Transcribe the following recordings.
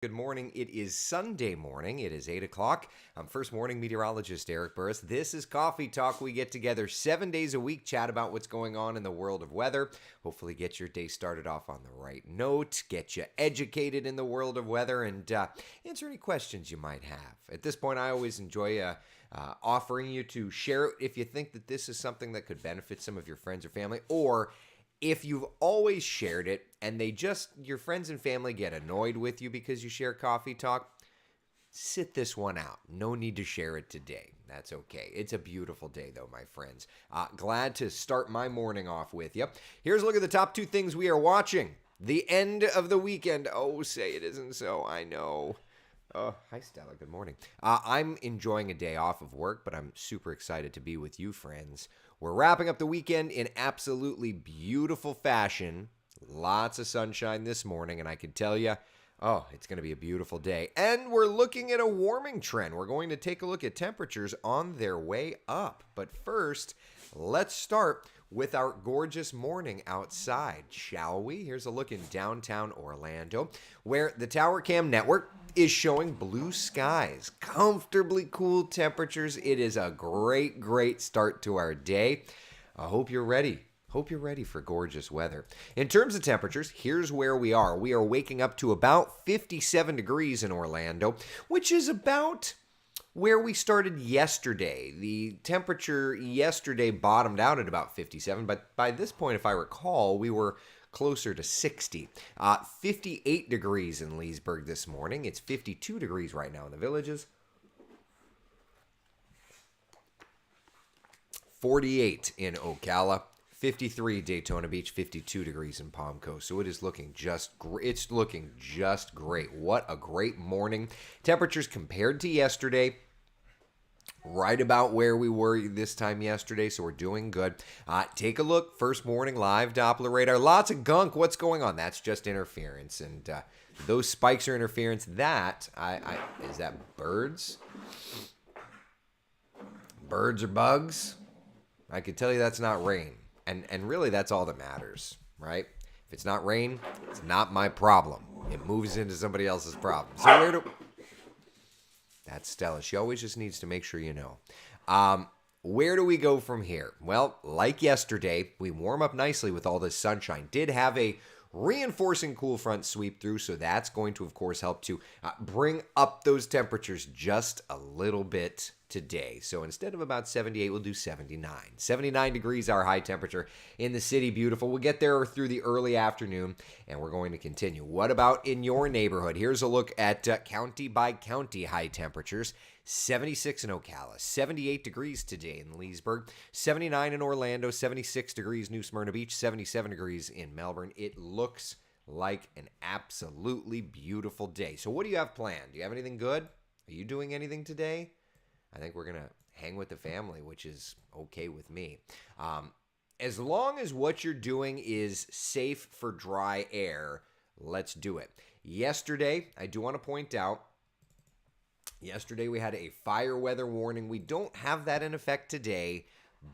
Good morning. It is Sunday morning. It is 8 o'clock. I'm first morning meteorologist Eric Burris. This is Coffee Talk. We get together 7 days a week, chat about what's going on in the world of weather. Hopefully get your day started off on the right note, get you educated in the world of weather, and answer any questions you might have. At this point, I always enjoy offering you to share it if you think that this is something that could benefit some of your friends or family, or if you've always shared it and your friends and family get annoyed with you because you share Coffee Talk, sit this one out. No need to share it today. That's okay. It's a beautiful day though, my friends. Glad to start my morning off with you. Here's a look at the top two things we are watching. The end of the weekend. Oh, say it isn't so. I know. Oh, hi, Stella. Good morning. I'm enjoying a day off of work, but I'm super excited to be with you, friends. We're wrapping up the weekend in absolutely beautiful fashion. Lots of sunshine this morning, and I can tell you, it's going to be a beautiful day. And we're looking at a warming trend. We're going to take a look at temperatures on their way up. But first, let's start with our gorgeous morning outside, shall we? Here's a look in downtown Orlando, where the Tower Cam network is showing blue skies, comfortably cool temperatures. It is a great, great start to our day. I hope you're ready. Hope you're ready for gorgeous weather. In terms of temperatures, here's where we are. We are waking up to about 57 degrees in Orlando, which is about where we started yesterday. The temperature yesterday bottomed out at about 57, but by this point, if I recall, we were closer to 60. 58 degrees in Leesburg this morning. It's 52 degrees right now in the Villages. 48 in Ocala. 53 Daytona Beach, 52 degrees in Palm Coast. So it is looking just great. It's looking just great. What a great morning. Temperatures compared to yesterday, right about where we were this time yesterday, so we're doing good. Take a look. First morning live Doppler radar. Lots of gunk. What's going on? That's just interference, and those spikes are interference. Is that birds? Birds or bugs? I could tell you that's not rain. And really, that's all that matters, right? If it's not rain, it's not my problem. It moves into somebody else's problem. So that's Stella. She always just needs to make sure you know. Where do we go from here? Well, like yesterday, we warm up nicely with all this sunshine. Did have a reinforcing cool front sweep through, so that's going to, of course, help to bring up those temperatures just a little bit today. So instead of about 78, we'll do 79. 79 degrees, our high temperature in the city. Beautiful. We'll get there through the early afternoon, and we're going to continue. What about in your neighborhood? Here's a look at county by county high temperatures. 76 in Ocala, 78 degrees today in Leesburg, 79 in Orlando, 76 degrees New Smyrna Beach, 77 degrees in Melbourne. It looks like an absolutely beautiful day. So what do you have planned? Do you have anything good? Are you doing anything today? I think we're going to hang with the family, which is okay with me. As long as what you're doing is safe for dry air, let's do it. Yesterday, I do want to point out, yesterday we had a fire weather warning. We don't have that in effect today,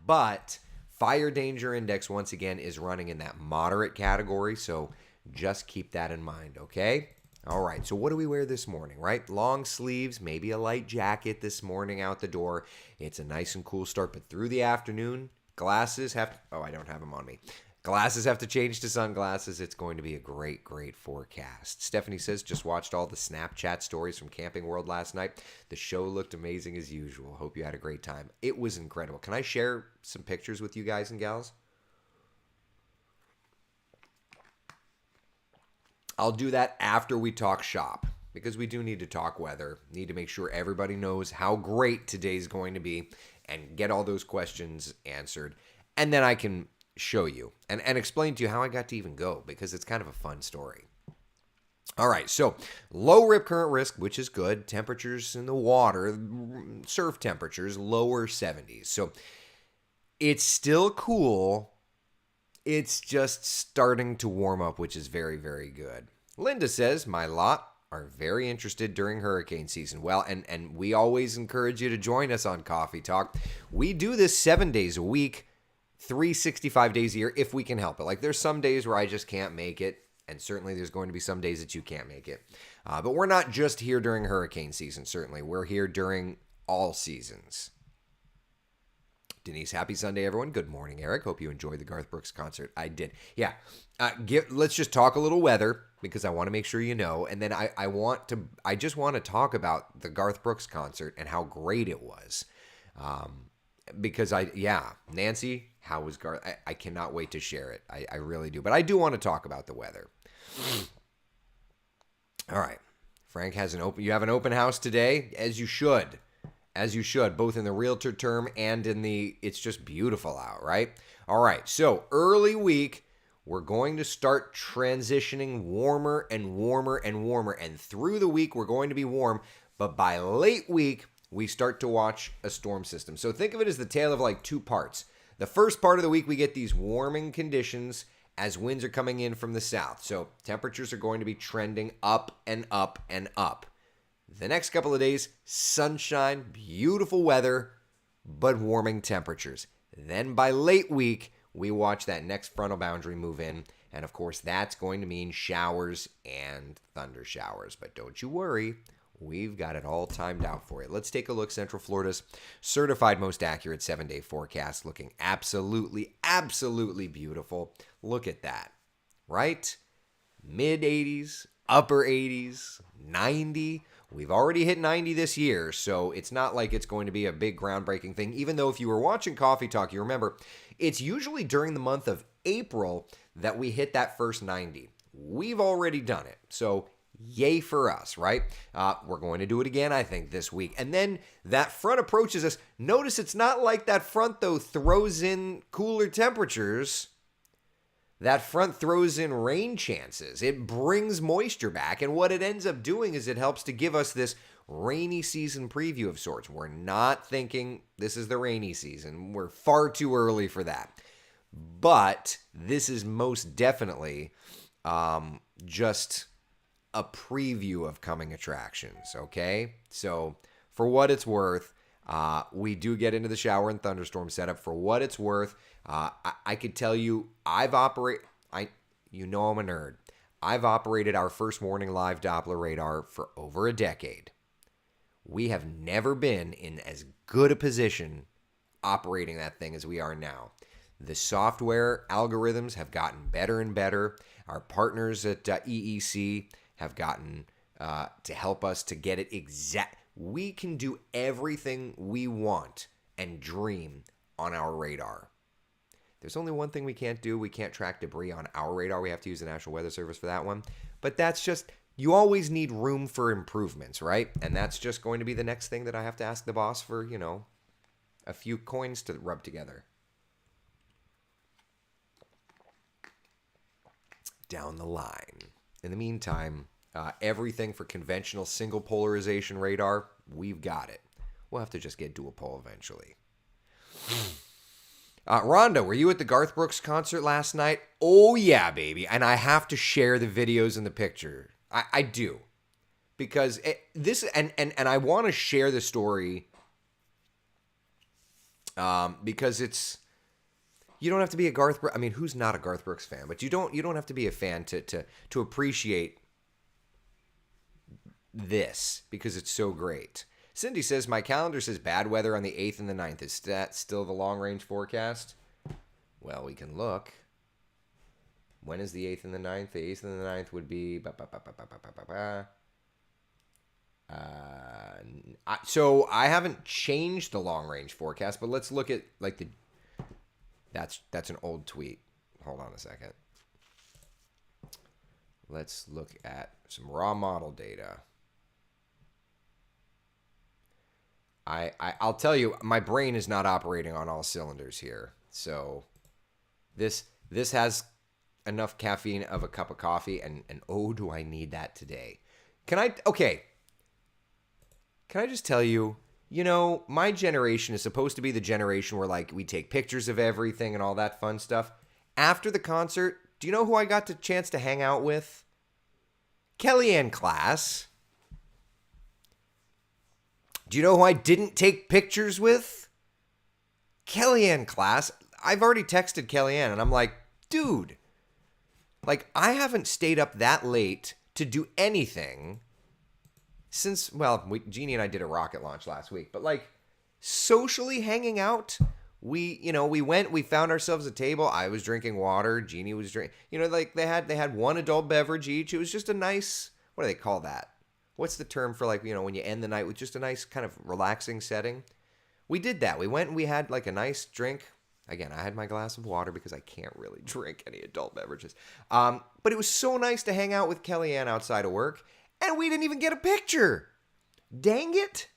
but fire danger index once again is running in that moderate category, so just keep that in mind, okay? All right, so what do we wear this morning, right? Long sleeves, maybe a light jacket this morning out the door. It's a nice and cool start, but through the afternoon, glasses have to, I don't have them on me. Glasses have to change to sunglasses. It's going to be a great, great forecast. Stephanie says, just watched all the Snapchat stories from Camping World last night. The show looked amazing as usual. Hope you had a great time. It was incredible. Can I share some pictures with you guys and gals? I'll do that after we talk shop, because we do need to talk weather. Need to make sure everybody knows how great today's going to be and get all those questions answered. And then I can show you and explain to you how I got to even go, because it's kind of a fun story. All right, so low rip current risk, which is good. Temperatures in the water, surf temperatures, lower 70s. So it's still cool. It's just starting to warm up, which is very, very good. Linda says, my lot are very interested during hurricane season. Well, and we always encourage you to join us on Coffee Talk. We do this 7 days a week, 365 days a year, if we can help it. Like, there's some days where I just can't make it. And certainly there's going to be some days that you can't make it. But we're not just here during hurricane season, certainly. We're here during all seasons. Denise, happy Sunday, everyone. Good morning, Eric. Hope you enjoyed the Garth Brooks concert. I did. Yeah. Let's just talk a little weather because I want to make sure you know. And then I just want to talk about the Garth Brooks concert and how great it was. Because Nancy, how was Garth? I cannot wait to share it. I really do. But I do want to talk about the weather. All right. Frank you have an open house today, as you should. As you should, both in the realtor term and in it's just beautiful out, right? All right, so early week, we're going to start transitioning warmer and warmer and warmer. And through the week, we're going to be warm. But by late week, we start to watch a storm system. So think of it as the tale of like two parts. The first part of the week, we get these warming conditions as winds are coming in from the south. So temperatures are going to be trending up and up and up. The next couple of days, sunshine, beautiful weather, but warming temperatures. Then by late week, we watch that next frontal boundary move in. And of course, that's going to mean showers and thunder showers. But don't you worry, we've got it all timed out for you. Let's take a look. Central Florida's certified most accurate 7-day forecast looking absolutely, absolutely beautiful. Look at that, right? Mid 80s, upper 80s, 90. We've already hit 90 this year, so it's not like it's going to be a big groundbreaking thing. Even though if you were watching Coffee Talk, you remember it's usually during the month of April that we hit that first 90. We've already done it, so yay for us, right? We're going to do it again, I think, this week. And then that front approaches us. Notice it's not like that front, though, throws in cooler temperatures. That front throws in rain chances. It brings moisture back. And what it ends up doing is it helps to give us this rainy season preview of sorts. We're not thinking this is the rainy season. We're far too early for that. But this is most definitely just a preview of coming attractions, okay? So for what it's worth, we do get into the shower and thunderstorm setup. For what it's worth, I could tell you I'm a nerd. I've operated our first morning live Doppler radar for over a decade. We have never been in as good a position operating that thing as we are now. The software algorithms have gotten better and better. Our partners at EEC have gotten to help us to get it exact. We can do everything we want and dream on our radar. There's only one thing we can't do. We can't track debris on our radar. We have to use the National Weather Service for that one. But that's just, you always need room for improvements, right? And that's just going to be the next thing that I have to ask the boss for, a few coins to rub together. Down the line. In the meantime, everything for conventional single polarization radar, we've got it. We'll have to just get dual pole eventually. Rhonda, were you at the Garth Brooks concert last night? Oh, yeah, baby. And I have to share the videos and the picture. I do. Because I want to share the story because it's, you don't have to be a Garth Brooks, who's not a Garth Brooks fan? But you don't have to be a fan to appreciate this because it's so great. Cindy says, my calendar says bad weather on the 8th and the 9th. Is that still the long-range forecast? Well, we can look. When is the 8th and the 9th? The 8th and the 9th would be... So I haven't changed the long-range forecast, but let's look at That's an old tweet. Hold on a second. Let's look at some raw model data. I'll tell you, my brain is not operating on all cylinders here. So this has enough caffeine of a cup of coffee, and oh, do I need that today. Can I just tell you, my generation is supposed to be the generation where, we take pictures of everything and all that fun stuff. After the concert, do you know who I got the chance to hang out with? Kellyanne Class. Do you know who I didn't take pictures with? Kellyanne Class. I've already texted Kellyanne, and I'm like, dude, Like, I haven't stayed up that late to do anything since, well, Jeannie and I did a rocket launch last week, but like socially hanging out, we went, we found ourselves a table. I was drinking water. Jeannie was drinking, like they had one adult beverage each. It was just a nice, what do they call that? What's the term for like, when you end the night with just a nice kind of relaxing setting? We did that. We went and we had like a nice drink. Again, I had my glass of water because I can't really drink any adult beverages. But it was so nice to hang out with Kellyanne outside of work, and we didn't even get a picture. Dang it.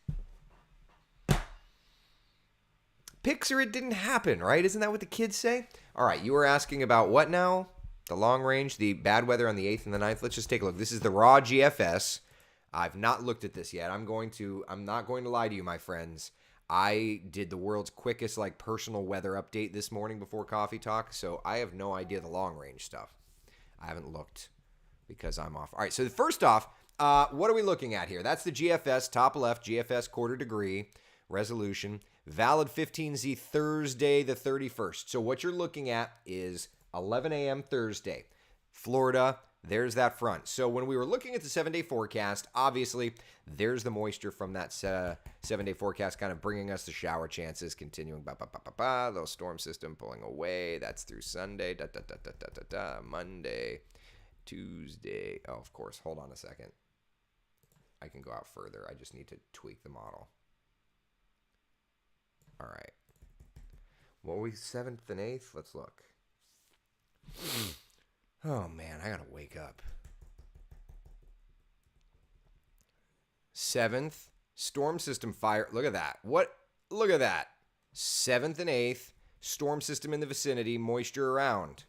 Picture it didn't happen, right? Isn't that what the kids say? All right, you were asking about what now? The long range, the bad weather on the 8th and the 9th. Let's just take a look. This is the raw GFS. I've not looked at this yet. I'm not going to lie to you, my friends. I did the world's quickest personal weather update this morning before coffee talk, so I have no idea the long range stuff. I haven't looked because I'm off. All right, so first off, what are we looking at here? That's the GFS, top left, GFS quarter degree resolution, valid 15Z Thursday the 31st. So what you're looking at is 11 a.m. Thursday, Florida. There's that front. So when we were looking at the 7-day forecast, obviously there's the moisture from that 7-day forecast kind of bringing us the shower chances continuing. Little storm system pulling away. That's through Sunday. Monday, Tuesday. Oh, of course. Hold on a second. I can go out further. I just need to tweak the model. All right. What were we, 7th and 8th? Let's look. Oh, man, I got to wake up. 7th, storm system fire. Look at that. What? Look at that. 7th and 8th, storm system in the vicinity, moisture around.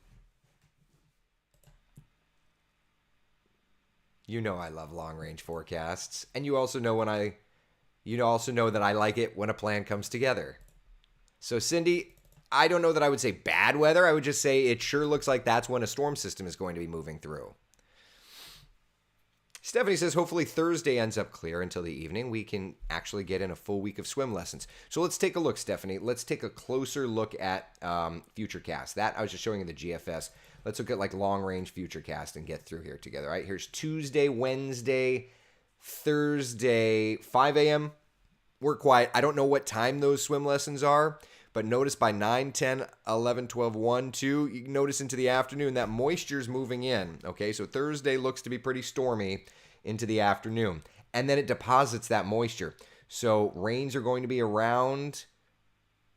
You know I love long-range forecasts. And you also know that I like it when a plan comes together. So, Cindy, I don't know that I would say bad weather. I would just say it sure looks like that's when a storm system is going to be moving through. Stephanie says, hopefully Thursday ends up clear until the evening. We can actually get in a full week of swim lessons. So let's take a look, Stephanie. Let's take a closer look at Futurecast. That I was just showing you the GFS. Let's look at long-range Futurecast and get through here together. All right, here's Tuesday, Wednesday, Thursday, 5 a.m. We're quiet. I don't know what time those swim lessons are. But notice by 9, 10, 11, 12, 1, 2, you can notice into the afternoon that moisture's moving in. Okay, so Thursday looks to be pretty stormy into the afternoon. And then it deposits that moisture. So rains are going to be around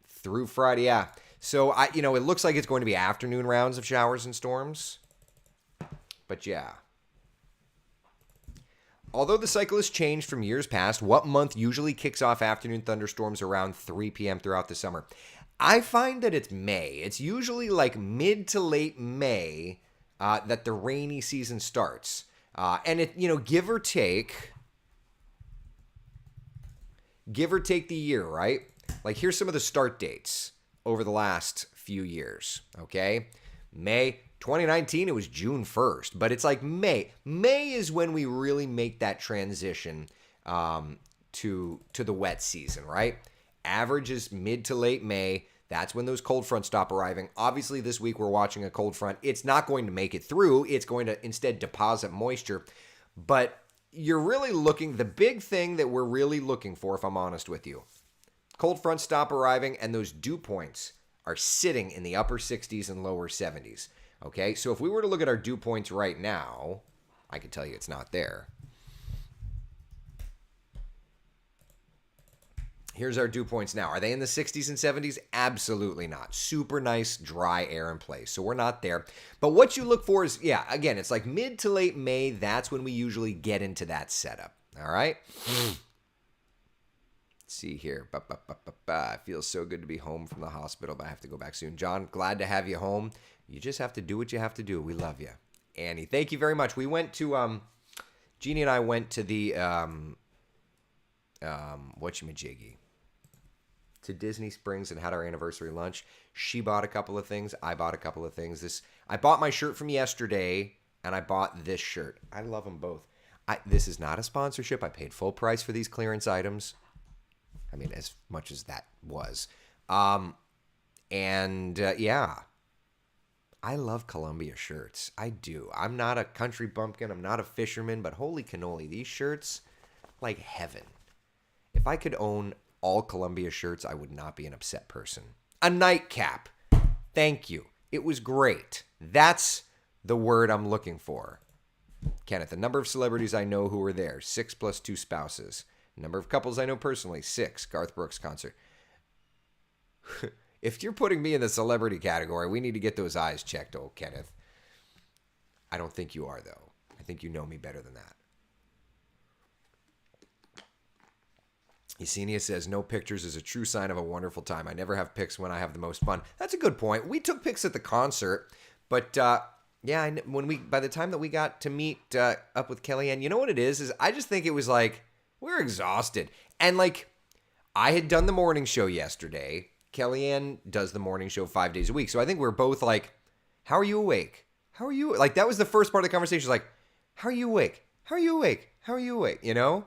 through Friday. Yeah. So, it looks like it's going to be afternoon rounds of showers and storms. But yeah. Although the cycle has changed from years past, what month usually kicks off afternoon thunderstorms around 3 p.m. throughout the summer? I find that it's May. It's usually mid to late May that the rainy season starts. And it, give or take the year, right? Here's some of the start dates over the last few years, okay? May 2019, it was June 1st, but it's May. May is when we really make that transition to the wet season, right? Average is mid to late May. That's when those cold fronts stop arriving. Obviously, this week we're watching a cold front. It's not going to make it through. It's going to instead deposit moisture. But you're really looking, the big thing that we're really looking for, if I'm honest with you, cold fronts stop arriving and those dew points are sitting in the upper 60s and lower 70s. Okay, so if we were to look at our dew points right now, I can tell you it's not there. Here's our dew points now. Are they in the 60s and 70s? Absolutely not. Super nice, dry air in place. So we're not there. But what you look for is, again, it's mid to late May. That's when we usually get into that setup. All right? Let's see here. It feels so good to be home from the hospital, but I have to go back soon. John, glad to have you home. You just have to do what you have to do. We love you. Annie, thank you very much. We went to, Jeannie and I went to the, whatchamajiggy, to Disney Springs and had our anniversary lunch. She bought a couple of things. I bought a couple of things. I bought my shirt from yesterday, and I bought this shirt. I love them both. This is not a sponsorship. I paid full price for these clearance items. I mean, as much as that was. Yeah. I love Columbia shirts. I do. I'm not a country bumpkin. I'm not a fisherman, but holy cannoli, these shirts, like heaven. If I could own all Columbia shirts, I would not be an upset person. A nightcap. Thank you. It was great. That's the word I'm looking for. Kenneth, the number of celebrities I know who were there, 6 plus 2 spouses. Number of couples I know personally, 6. Garth Brooks concert. If you're putting me in the celebrity category, we need to get those eyes checked, old Kenneth. I don't think you are, though. I think you know me better than that. Yesenia says, no pictures is a true sign of a wonderful time. I never have pics when I have the most fun. That's a good point. We took pics at the concert, but yeah, by the time that we got to meet up with Kellyanne, you know what it is I just think it was like, we're exhausted. And like, I had done the morning show yesterday. Kellyanne does the morning show 5 days a week. So I think we're both like, how are you awake? How are you? Like, that was the first part of the conversation. Like, how are you awake? How are you awake? How are you awake? You know?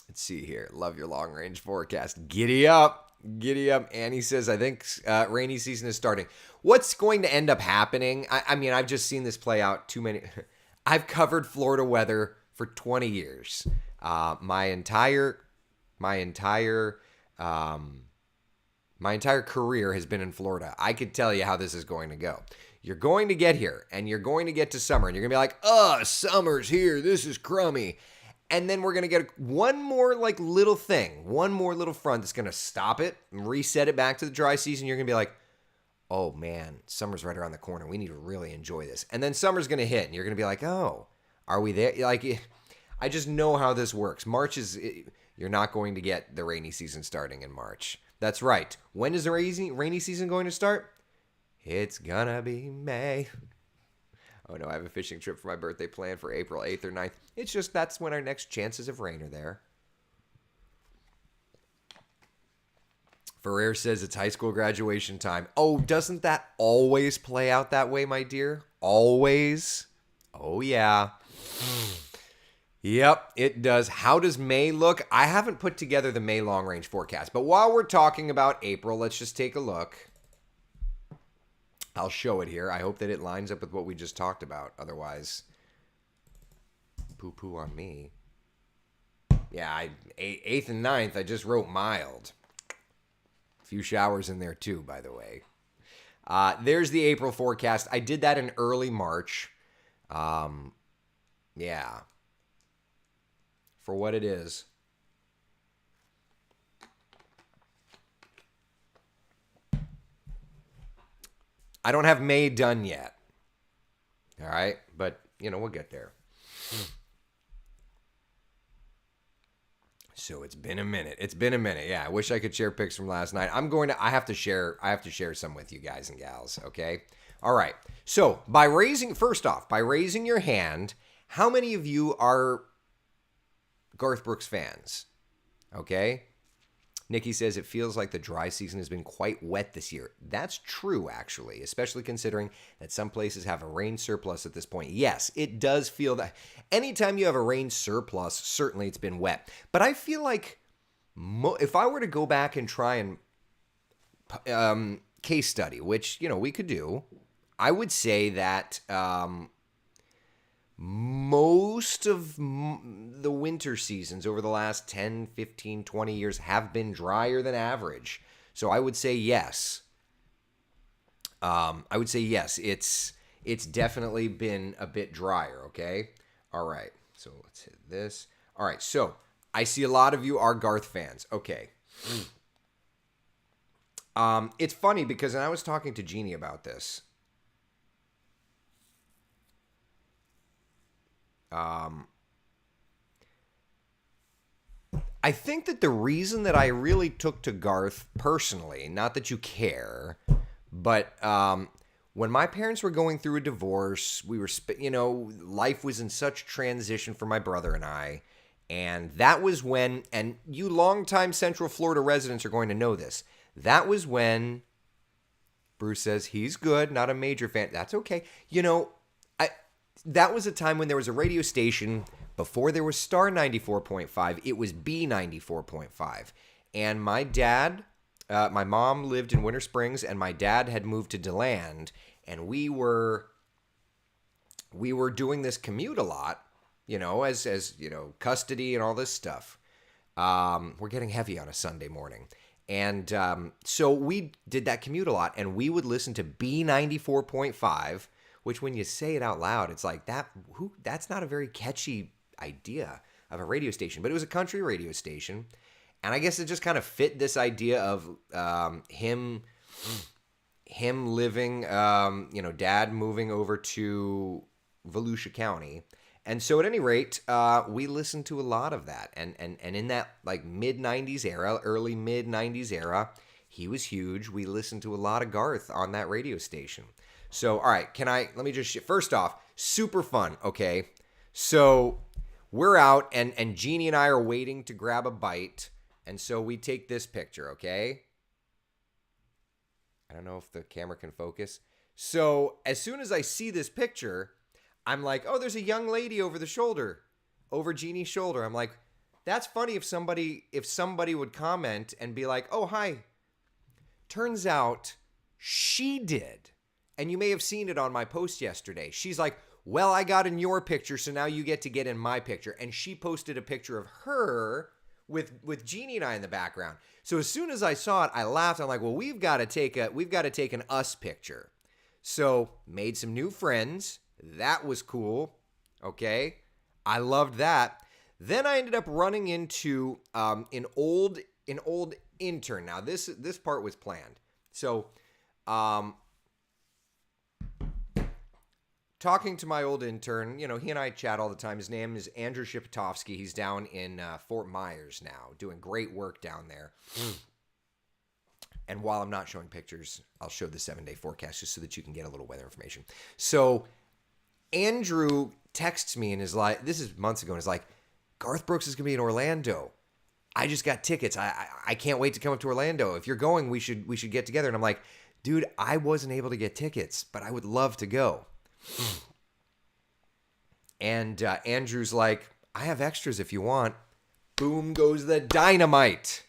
Let's see here. Love your long range forecast. Giddy up. Giddy up. Annie says, I think rainy season is starting. What's going to end up happening? I mean, I've just seen this play out too many. I've covered Florida weather for 20 years. My entire career has been in Florida. I could tell you how this is going to go. You're going to get here, and you're going to get to summer, and you're going to be like, summer's here. This is crummy. And then we're going to get one more like little thing, one more little front that's going to stop it and reset it back to the dry season. You're going to be like, oh man, summer's right around the corner. We need to really enjoy this. And then summer's going to hit, and you're going to be like, oh, are we there? Like, I just know how this works. You're not going to get the rainy season starting in March. That's right. When is the rainy season going to start? It's gonna be May. Oh no, I have a fishing trip for my birthday planned for April 8th or 9th. It's just that's when our next chances of rain are there. Ferrer says it's high school graduation time. Oh, doesn't that always play out that way, my dear? Always? Oh yeah. Yep, it does. How does May look? I haven't put together the May long range forecast, but while we're talking about April, let's just take a look. I'll show it here. I hope that it lines up with what we just talked about. Otherwise, poo-poo on me. Yeah, 8th and 9th, I just wrote mild. A few showers in there too, by the way. There's the April forecast. I did that in early March. Yeah. For what it is. I don't have May done yet. All right? But, we'll get there. So it's been a minute. Yeah, I wish I could share pics from last night. I have to share some with you guys and gals, okay? All right. So, by raising your hand, how many of you are Garth Brooks fans? Okay? Nikki says it feels like the dry season has been quite wet this year. That's true, actually, especially considering that some places have a rain surplus at this point. Yes, it does feel that. Anytime you have a rain surplus, certainly it's been wet. But I feel like if I were to go back and try and case study, which, we could do, I would say that most of the winter seasons over the last 10, 15, 20 years have been drier than average. So I would say yes. It's definitely been a bit drier, okay? All right, so let's hit this. All right, so I see a lot of you are Garth fans. Okay. It's funny because I was talking to Jeannie about this. I think that the reason that I really took to Garth personally, not that you care, but when my parents were going through a divorce, we were, life was in such transition for my brother and I, and that was when, and you longtime Central Florida residents are going to know this, that was when Bruce says he's good, not a major fan. That's okay. That was a time when there was a radio station before there was Star 94.5. It was B 94.5. And my dad My mom lived in Winter Springs, and my dad had moved to DeLand, and we were doing this commute a lot, as custody and all this stuff. We're getting heavy on a Sunday morning. And so we did that commute a lot, and we would listen to B94.5, which when you say it out loud, it's like that's not a very catchy idea of a radio station, but it was a country radio station. And I guess it just kind of fit this idea of him living, dad moving over to Volusia County. And so at any rate, we listened to a lot of that. And in that like mid-90s era, early mid-90s era, he was huge. We listened to a lot of Garth on that radio station. So, all right, let me just, first off, super fun, okay? So we're out, and Jeannie and I are waiting to grab a bite. And so we take this picture, okay? I don't know if the camera can focus. So as soon as I see this picture, I'm like, oh, there's a young lady over Jeannie's shoulder. I'm like, that's funny if somebody would comment and be like, oh, hi. Turns out she did. And you may have seen it on my post yesterday. She's like, well, I got in your picture, so now you get to get in my picture. And she posted a picture of her with Jeannie and I in the background. So as soon as I saw it, I laughed. I'm like, well, we've got to take an us picture. So made some new friends. That was cool. Okay. I loved that. Then I ended up running into an old intern. Now this part was planned. So talking to my old intern, he and I chat all the time. His name is Andrew Shipatofsky. He's down in Fort Myers now, doing great work down there. And while I'm not showing pictures, I'll show the 7-day forecast just so that you can get a little weather information. So Andrew texts me and is like, this is months ago, and is like, Garth Brooks is going to be in Orlando. I just got tickets. I can't wait to come up to Orlando. If you're going, we should get together. And I'm like, dude, I wasn't able to get tickets, but I would love to go. And Andrew's like, I have extras if you want. Boom goes the dynamite.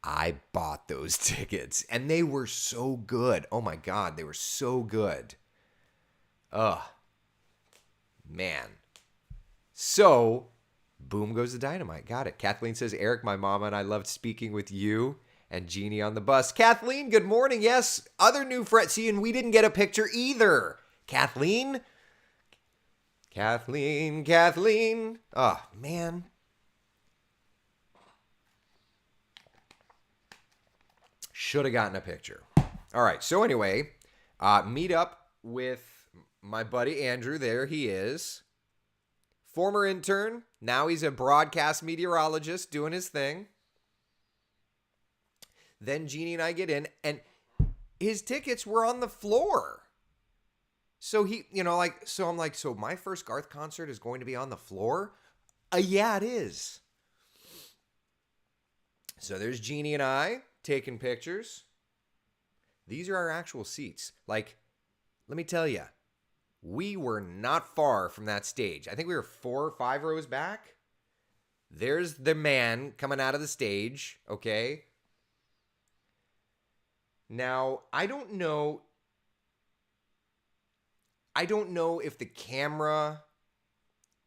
I bought those tickets, and they were so good. Oh my God, they were so good. Ugh. Man. So, boom goes the dynamite. Got it. Kathleen says, Eric, my mama and I loved speaking with you and Jeannie on the bus. Kathleen, good morning. Yes, other new friends. See, and we didn't get a picture either. Kathleen. Oh, man. Should have gotten a picture. All right. So anyway, meet up with my buddy Andrew. There he is. Former intern. Now he's a broadcast meteorologist doing his thing. Then Jeannie and I get in, and his tickets were on the floor. So I'm like, so my first Garth concert is going to be on the floor? Yeah, it is. So there's Jeannie and I taking pictures. These are our actual seats. Like, let me tell you, we were not far from that stage. I think we were 4 or 5 rows back. There's the man coming out of the stage, okay? Now, I don't know if the camera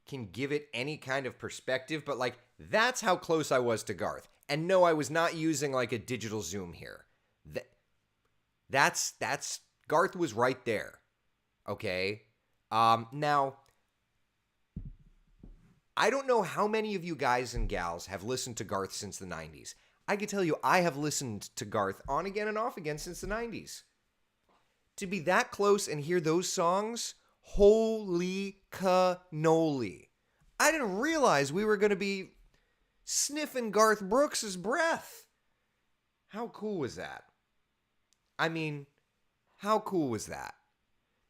can give it any kind of perspective, but like, that's how close I was to Garth. And no, I was not using like a digital zoom here. That's Garth was right there. Okay. Now, I don't know how many of you guys and gals have listened to Garth since the 90s. I can tell you, I have listened to Garth on again and off again since the 90s. To be that close and hear those songs, holy cannoli. I didn't realize we were going to be sniffing Garth Brooks' breath. How cool was that? I mean, how cool was that?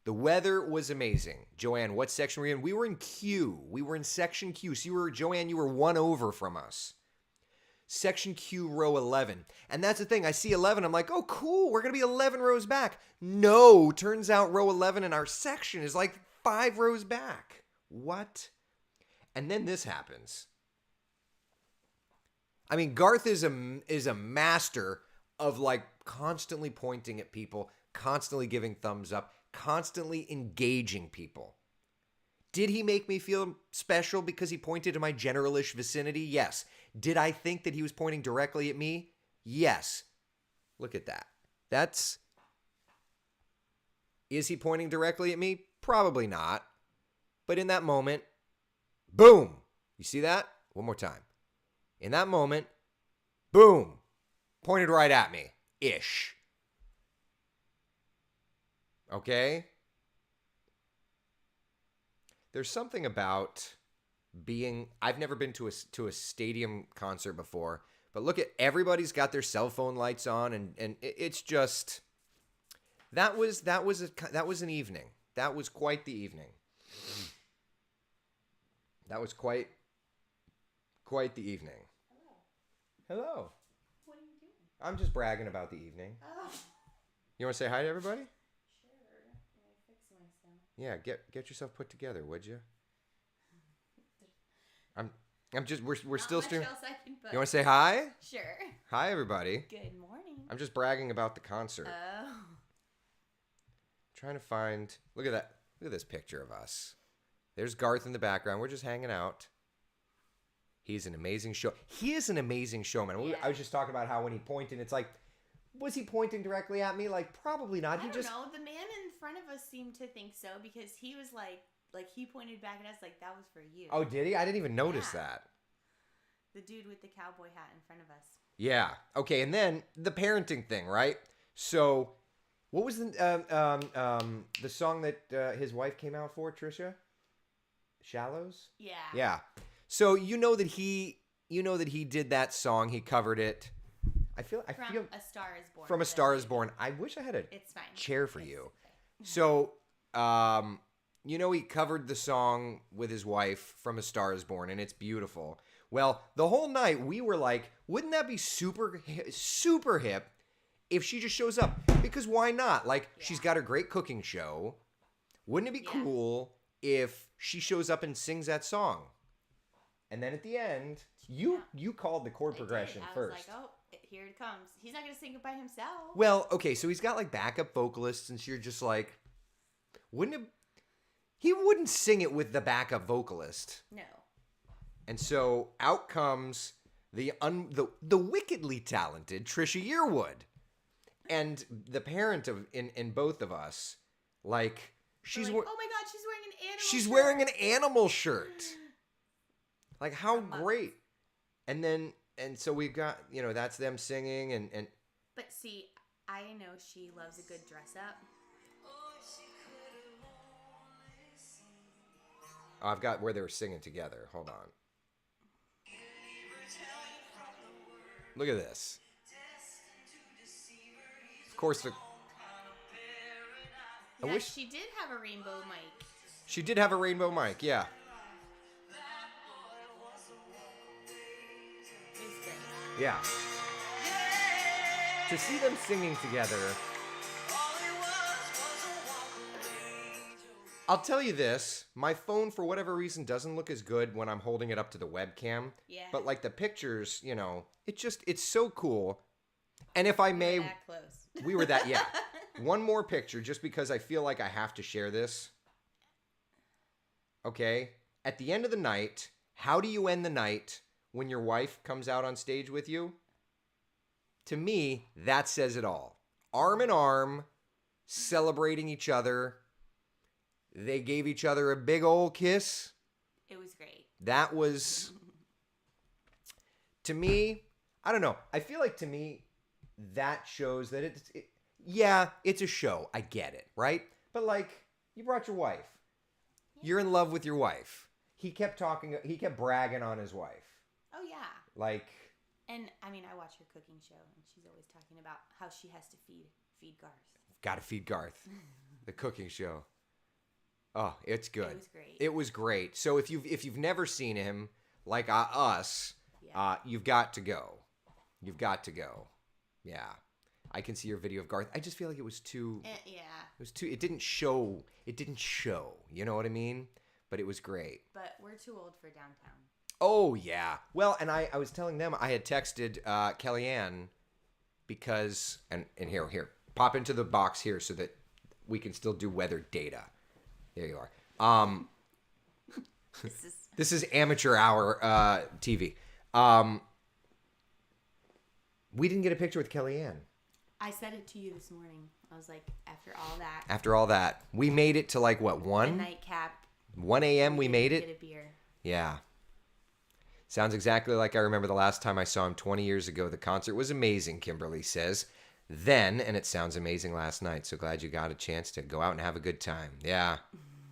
The weather was amazing. Joanne, what section were you in? We were in Q. We were in section Q. So Joanne, you were one over from us. Section Q, row 11. And that's the thing. I see 11. I'm like, oh, cool. We're going to be 11 rows back. No, turns out row 11 in our section is like 5 rows back. What? And then this happens. I mean, Garth is a master of like constantly pointing at people, constantly giving thumbs up, constantly engaging people. Did he make me feel special because he pointed to my generalish vicinity? Yes. Did I think that he was pointing directly at me? Yes. Look at that. Is he pointing directly at me? Probably not. But in that moment, boom. You see that? One more time. In that moment, boom. Pointed right at me. Ish. Okay? There's something about I've never been to a stadium concert before, but look at everybody's got their cell phone lights on, and it's just that was an evening. That was quite the evening. That was quite the evening. Hello. What are you doing? I'm just bragging about the evening. Oh. You want to say hi to everybody? Sure. Let me fix myself. Yeah, get yourself put together, would you? I'm just we're still streaming. You want to say hi? Sure. Hi everybody. Good morning. I'm just bragging about the concert. Oh. Trying to find. Look at that. Look at this picture of us. There's Garth in the background. We're just hanging out. He's an amazing show. He is an amazing showman. Yeah. I was just talking about how when he pointed, it's like, was he pointing directly at me? Like, probably not. I don't know. The man in front of us seemed to think so because he was like he pointed back at us like that was for you. Oh, did he? I didn't even notice that. The dude with the cowboy hat in front of us. Yeah. Okay, and then the parenting thing, right? So, what was the song that his wife came out for, Trisha? Shallows? Yeah. Yeah. So you know that he did that song. He covered it. I feel A Star Is Born. From A Star Is Born. I wish I had a It's fine. chair for you. Okay. So, he covered the song with his wife from A Star Is Born, and it's beautiful. Well, the whole night we were like, wouldn't that be super hip if she just shows up? Because why not? Like, she's got a great cooking show. Wouldn't it be cool if she shows up and sings that song? And then at the end, you called the chord progression first. I was like, oh, here it comes. He's not going to sing it by himself. Well, okay, so he's got like backup vocalists, and you're just like, he wouldn't sing it with the backup vocalist. No. And so out comes the wickedly talented Trisha Yearwood. And the parent in both of us, like, oh my God, she's wearing an animal shirt. She's wearing an animal shirt. Like, how great. And so we've got, that's them singing and But see, I know she loves a good dress up. Oh, I've got where they were singing together. Hold on. Look at this. Of course, She did have a rainbow mic. She did have a rainbow mic, yeah. It was great. Yeah. To see them singing together. I'll tell you this, my phone for whatever reason doesn't look as good when I'm holding it up to the webcam. Yeah. But like the pictures, it's so cool. And if I may, that close. We were that, yeah. One more picture just because I feel like I have to share this. Okay? At the end of the night, how do you end the night when your wife comes out on stage with you? To me, that says it all. Arm in arm, celebrating each other. They gave each other a big old kiss. It was great. That was, to me, I don't know. I feel like to me, that shows that it's a show. I get it, right? But like, you brought your wife. Yeah. You're in love with your wife. He kept bragging on his wife. Oh, yeah. Like. And, I mean, I watch her cooking show, and she's always talking about how she has to feed Garth. Got to feed Garth. The cooking show. Oh, it's good. It was great. It was great. So if you've never seen him, like us, you've got to go. You've got to go. Yeah. I can see your video of Garth. I just feel like it was too... yeah. It was too... It didn't show. You know what I mean? But it was great. But we're too old for downtown. Oh, yeah. Well, and I was telling them I had texted Kellyanne because, and here, pop into the box here so that we can still do weather data. There you are. This is amateur hour TV. We didn't get a picture with Kellyanne. I said it to you this morning. I was like, After all that, we made it to like what, 1? The nightcap. 1 a.m. we made it. Get a beer. Yeah. Sounds exactly like I remember the last time I saw him 20 years ago. The concert was amazing, Kimberly says. Then, and it sounds amazing last night. So glad you got a chance to go out and have a good time. Yeah.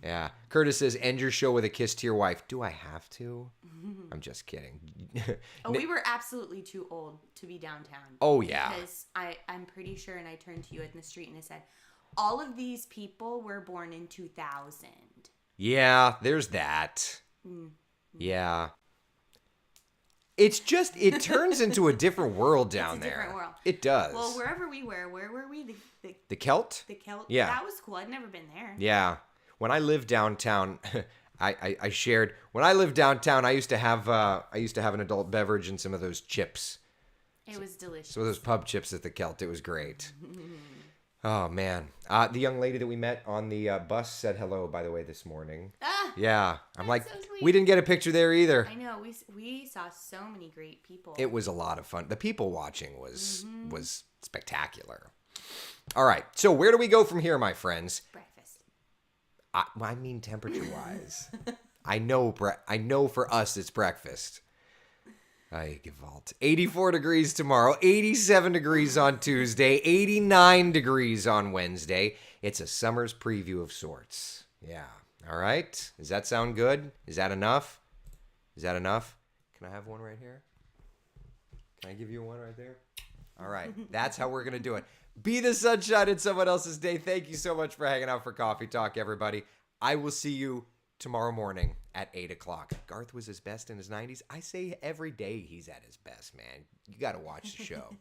Yeah. Curtis says, end your show with a kiss to your wife. Do I have to? I'm just kidding. Oh, we were absolutely too old to be downtown. Oh, yeah. Because I'm pretty sure, and I turned to you in the street and I said, all of these people were born in 2000. Yeah, there's that. Yeah. It's just, it turns into a different world down there. Different world. It does. Well, wherever we were, where were we? The Celt? The Celt? Yeah. That was cool. I'd never been there. Yeah. When I lived downtown, I shared, when I lived downtown, I used to have an adult beverage and some of those chips. It was delicious. Some of those pub chips at the Celt. It was great. Oh, man. The young lady that we met on the bus said hello, by the way, this morning. Ah, yeah. I'm like, so sweet. we didn't get a picture there either. I know. We saw so many great people. It was a lot of fun. The people watching was spectacular. All right. So where do we go from here, my friends? Breakfast. I mean temperature-wise. I know for us it's breakfast. I Gewalt. 84 degrees tomorrow, 87 degrees on Tuesday, 89 degrees on Wednesday. It's a summer's preview of sorts. Yeah. All right. Does that sound good? Is that enough? Can I have one right here? Can I give you one right there? All right. That's how we're going to do it. Be the sunshine in someone else's day. Thank you so much for hanging out for Coffee Talk, everybody. I will see you tomorrow morning at 8 o'clock. Garth was his best in his 90s. I say every day he's at his best, man. You got to watch the show.